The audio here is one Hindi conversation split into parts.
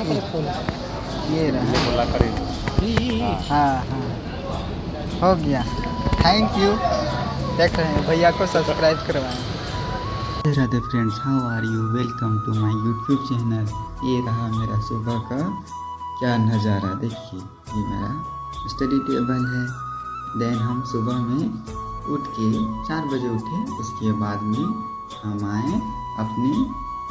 ये रहा। बोला करें। हाँ हाँ, हो गया। Thank you. देख रहे हैं भैया को सब्सक्राइब करवाएं। Radhe Radhe friends, how are you, welcome to my YouTube channel. ये रहा मेरा सुबह का क्या नज़ारा। देखिए, ये मेरा स्टडी टेबल है। देन हम सुबह में उठ के 4 बजे उठे, उसके बाद में हम आए अपने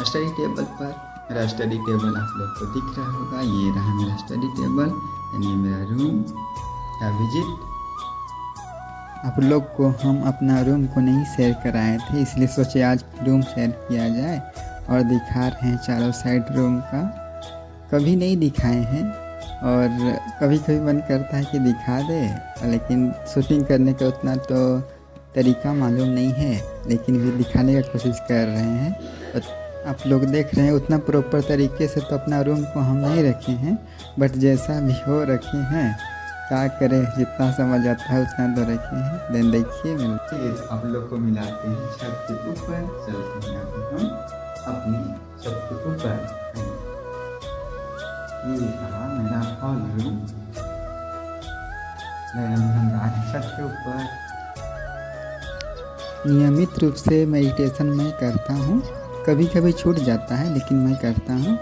स्टडी टेबल पर। मेरा स्टडी टेबल आप लोग को दिख रहा होगा। ये रहा मेरा स्टडी टेबल, यानी मेरा रूम का विजिट। आप लोग को हम अपना रूम को नहीं शेयर कराए थे, इसलिए सोचे आज रूम शेयर किया जाए और दिखा रहे हैं चारों साइड रूम का। कभी नहीं दिखाए हैं और कभी कभी मन करता है कि दिखा दे, लेकिन शूटिंग करने का उतना तो तरीका मालूम नहीं है, लेकिन भी दिखाने का कोशिश कर रहे हैं। तो आप लोग देख रहे हैं उतना प्रॉपर तरीके से तो अपना रूम को हम नहीं रखे हैं, बट जैसा भी हो रखे हैं, क्या करें, जितना समझ आता है उतना तो रखे हैं। देन देखिए, मिलते हैं आप लोग को, मिलाते हैं छत के ऊपर। चलते हैं अभी हम अपनी छत के ऊपर। ये रहा मेरा हॉल रूम। हम आज छत के ऊपर। नियमित रूप से मेडिटेशन मैं करता हूँ, कभी कभी छूट जाता है लेकिन मैं करता हूँ।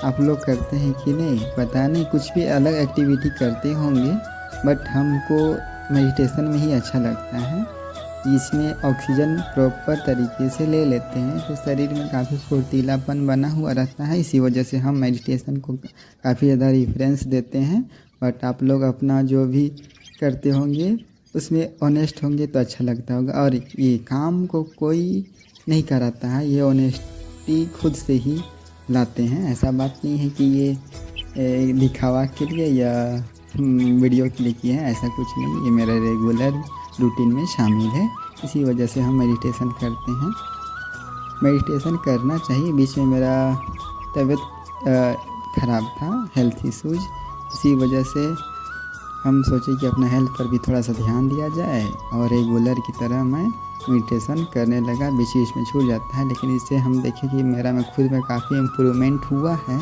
आप लोग करते हैं कि नहीं पता नहीं, कुछ भी अलग एक्टिविटी करते होंगे, बट हमको मेडिटेशन में ही अच्छा लगता है। इसमें ऑक्सीजन प्रॉपर तरीके से ले लेते हैं तो शरीर में काफ़ी फुर्तीलापन बना हुआ रहता है। इसी वजह से हम मेडिटेशन को काफ़ी ज़्यादा रेफरेंस देते हैं। बट आप लोग अपना जो भी करते होंगे उसमें ऑनेस्ट होंगे तो अच्छा लगता होगा। और ये काम को कोई नहीं कराता है, ये ऑनेस्टी खुद से ही लाते हैं। ऐसा बात नहीं है कि ये दिखावा के लिए या वीडियो के लिए किए हैं, ऐसा कुछ नहीं। ये मेरा रेगुलर रूटीन में शामिल है, इसी वजह से हम मेडिटेशन करते हैं। मेडिटेशन करना चाहिए। बीच में मेरा तबीयत ख़राब था, हेल्थ इश्यूज, इसी वजह से हम सोचे कि अपना हेल्थ पर भी थोड़ा सा ध्यान दिया जाए, और रेगुलर की तरह मैं मेडिटेशन करने लगा। बीच बीच में छूट जाता है, लेकिन इससे हम देखें कि मेरा में खुद में काफ़ी इम्प्रूवमेंट हुआ है,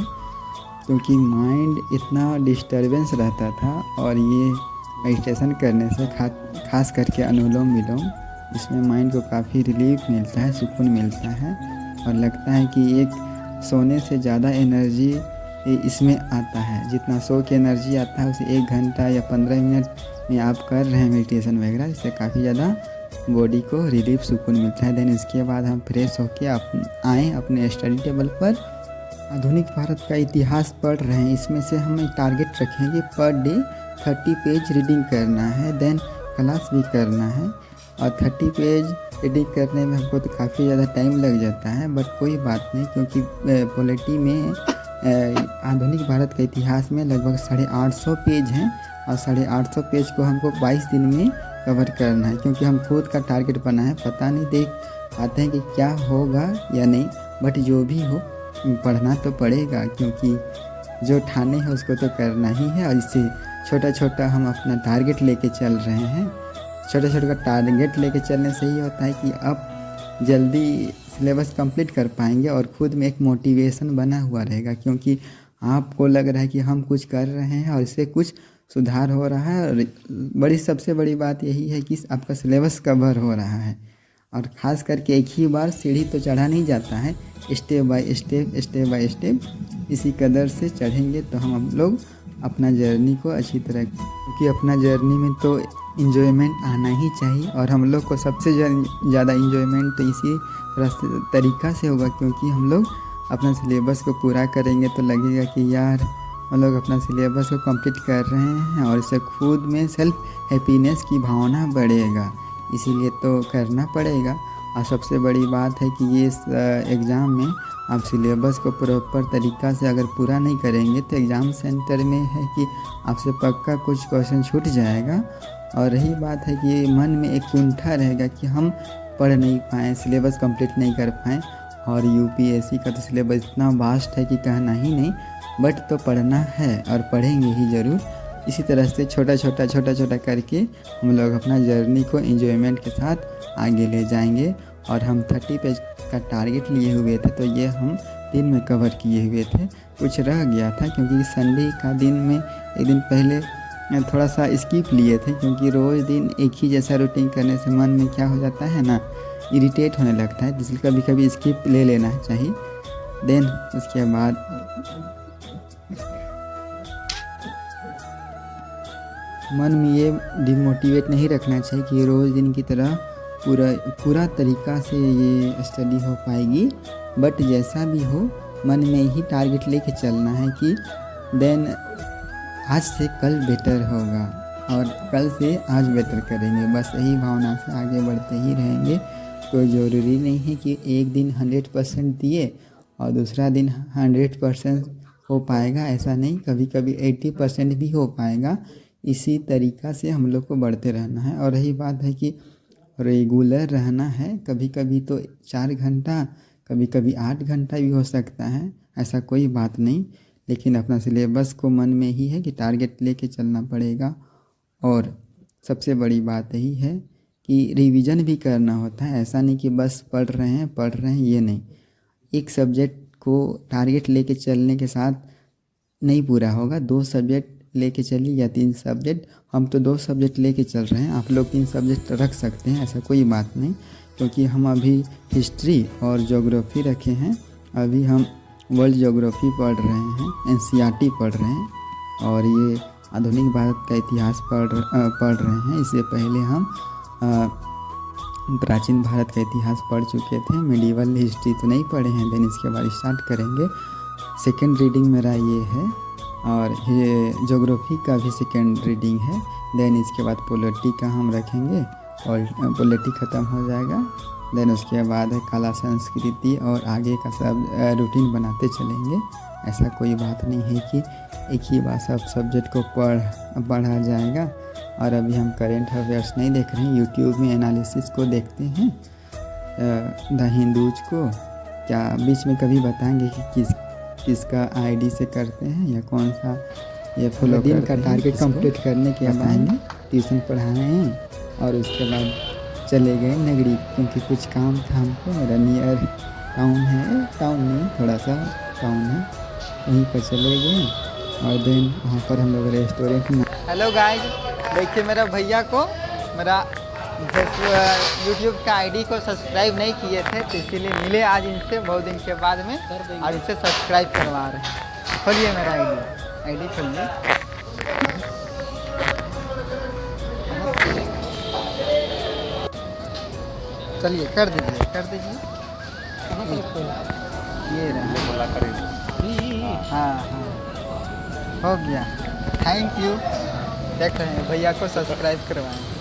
क्योंकि माइंड इतना डिस्टर्बेंस रहता था। और ये मेडिटेशन करने से खास करके अनुलोम विलोम, इसमें माइंड को काफ़ी रिलीफ मिलता है, सुकून मिलता है, और लगता है कि एक सोने से ज़्यादा एनर्जी इसमें आता है। जितना सो की एनर्जी आता है उसे 1 घंटा या 15 मिनट में आप कर रहे हैं मेडिटेशन वगैरह, इससे काफ़ी ज़्यादा बॉडी को रिलीफ सुकून मिलता है। देन इसके बाद हम फ्रेश होकर आएँ अपने स्टडी टेबल पर। आधुनिक भारत का इतिहास पढ़ रहे हैं, इसमें से हमें टारगेट रखेंगे पर डे 30 पेज रीडिंग करना है। देन क्लास भी करना है, और 30 पेज रीडिंग करने में हमको तो काफ़ी ज़्यादा टाइम लग जाता है, बट कोई बात नहीं, क्योंकि पॉलिटी में आधुनिक भारत के इतिहास में लगभग 850 पेज हैं, और 850 पेज को हमको 22 दिन में कवर करना है। क्योंकि हम खुद का टारगेट बना है, पता नहीं देख पाते हैं कि क्या होगा या नहीं, बट जो भी हो पढ़ना तो पड़ेगा, क्योंकि जो ठाने हैं उसको तो करना ही है। और इससे छोटा छोटा हम अपना टारगेट लेके चल रहे हैं। छोटा छोटा टारगेट लेके चलने से ही होता है कि आप जल्दी सिलेबस कंप्लीट कर पाएंगे, और खुद में एक मोटिवेशन बना हुआ रहेगा, क्योंकि आपको लग रहा है कि हम कुछ कर रहे हैं और इससे कुछ सुधार हो रहा है। और सबसे बड़ी बात यही है कि आपका सिलेबस कवर हो रहा है। और ख़ास करके एक ही बार सीढ़ी तो चढ़ा नहीं जाता है, स्टेप बाय स्टेप इसी कदर से चढ़ेंगे तो हम लोग अपना जर्नी को अच्छी तरह, क्योंकि अपना जर्नी में तो इन्जॉयमेंट आना ही चाहिए। और हम लोग को सबसे ज़्यादा इन्जॉयमेंट तो इसी तरीक़ा से होगा, क्योंकि हम लोग अपना सिलेबस को पूरा करेंगे तो लगेगा कि यार हम लोग अपना सिलेबस को कंप्लीट कर रहे हैं, और इससे खुद में सेल्फ हैप्पीनेस की भावना बढ़ेगा, इसीलिए तो करना पड़ेगा। और सबसे बड़ी बात है कि ये एग्ज़ाम में आप सिलेबस को प्रॉपर तरीक़ा से अगर पूरा नहीं करेंगे तो एग्ज़ाम सेंटर में है कि आपसे पक्का कुछ क्वेश्चन छूट जाएगा। और रही बात है कि मन में एक कुंठा रहेगा कि हम पढ़ नहीं पाएँ, सिलेबस कंप्लीट नहीं कर पाएँ। और यूपीएससी का तो सिलेबस इतना वास्ट है कि कहना ही नहीं, बट तो पढ़ना है और पढ़ेंगे ही ज़रूर। इसी तरह से छोटा छोटा करके हम लोग अपना जर्नी को एंजॉयमेंट के साथ आगे ले जाएंगे। और हम 30 पेज का टारगेट लिए हुए थे, तो ये हम दिन में कवर किए हुए थे। कुछ रह गया था क्योंकि संडे का दिन में एक दिन पहले थोड़ा सा स्किप लिए थे, क्योंकि रोज़ दिन एक ही जैसा रूटीन करने से मन में क्या हो जाता है ना, इरिटेट होने लगता है, इसलिए कभी कभी स्किप ले लेना चाहिए। देन उसके बाद मन में ये डिमोटिवेट नहीं रखना चाहिए कि रोज़ दिन की तरह पूरा तरीक़ा से ये स्टडी हो पाएगी, बट जैसा भी हो मन में ही टारगेट लेके चलना है कि देन आज से कल बेटर होगा और कल से आज बेटर करेंगे। बस यही भावना से आगे बढ़ते ही रहेंगे। कोई ज़रूरी नहीं है कि एक दिन 100% दिए और दूसरा दिन 100% हो पाएगा, ऐसा नहीं, कभी कभी 80% भी हो पाएगा। इसी तरीक़ा से हम लोग को बढ़ते रहना है। और रही बात है कि रेगुलर रहना है, कभी कभी तो 4 घंटा, कभी कभी 8 घंटा भी हो सकता है, ऐसा कोई बात नहीं, लेकिन अपना सिलेबस को मन में ही है कि टारगेट लेके चलना पड़ेगा। और सबसे बड़ी बात यही है कि रिवीजन भी करना होता है, ऐसा नहीं कि बस पढ़ रहे हैं ये नहीं। एक सब्जेक्ट को टारगेट लेके चलने के साथ नहीं पूरा होगा, 2 सब्जेक्ट लेके चलिए या 3 सब्जेक्ट। हम तो 2 सब्जेक्ट लेके चल रहे हैं, आप लोग 3 सब्जेक्ट रख सकते हैं, ऐसा कोई बात नहीं, क्योंकि हम अभी हिस्ट्री और ज्योग्राफी रखे हैं। अभी हम वर्ल्ड ज्योग्राफी पढ़ रहे हैं, NCERT पढ़ रहे हैं, और ये आधुनिक भारत का इतिहास पढ़ रहे हैं। इससे पहले हम प्राचीन भारत का इतिहास पढ़ चुके थे, मिडिवल हिस्ट्री तो नहीं पढ़े हैं। देन इसके बाद स्टार्ट करेंगे। सेकेंड रीडिंग मेरा ये है, और ये ज्योग्राफी का भी सेकेंड रीडिंग है। देन इसके बाद पॉलिटी का हम रखेंगे और पॉलिटी ख़त्म हो जाएगा। देन उसके बाद है कला संस्कृति, और आगे का सब रूटीन बनाते चलेंगे। ऐसा कोई बात नहीं है कि एक ही बार सब सब्जेक्ट को पढ़ा जाएगा। और अभी हम करेंट अफेयर्स नहीं देख रहे हैं, यूट्यूब में एनालिसिस को देखते हैं, द हिंदूज को। क्या बीच में कभी बताएंगे कि किसका आईडी से करते हैं या कौन सा ये फॉलो दिन का टारगेट कंप्लीट करने के बाद ट्यूशन पढ़ाए हैं। और उसके बाद चले गए नगरी, क्योंकि कुछ काम था हमको। मेरा नियर टाउन है, टाउन नहीं थोड़ा सा टाउन है, वहीं पर चले गए। और देन वहाँ पर हम लोग रेस्टोरेंट में। हेलो गाइस, देखिए मेरा भैया को मेरा यूट्यूब का आईडी को सब्सक्राइब नहीं किए थे, तो इसीलिए मिले आज इनसे बहुत दिन के बाद में, और इनसे सब्सक्राइब करवा रहे हैं। खोलिए मेरा आईडी खोलिए। चलिए कर दीजिए ये रहा। हाँ हो गया, थैंक यू। देख रहे हैं भैया को सब्सक्राइब करवाएं।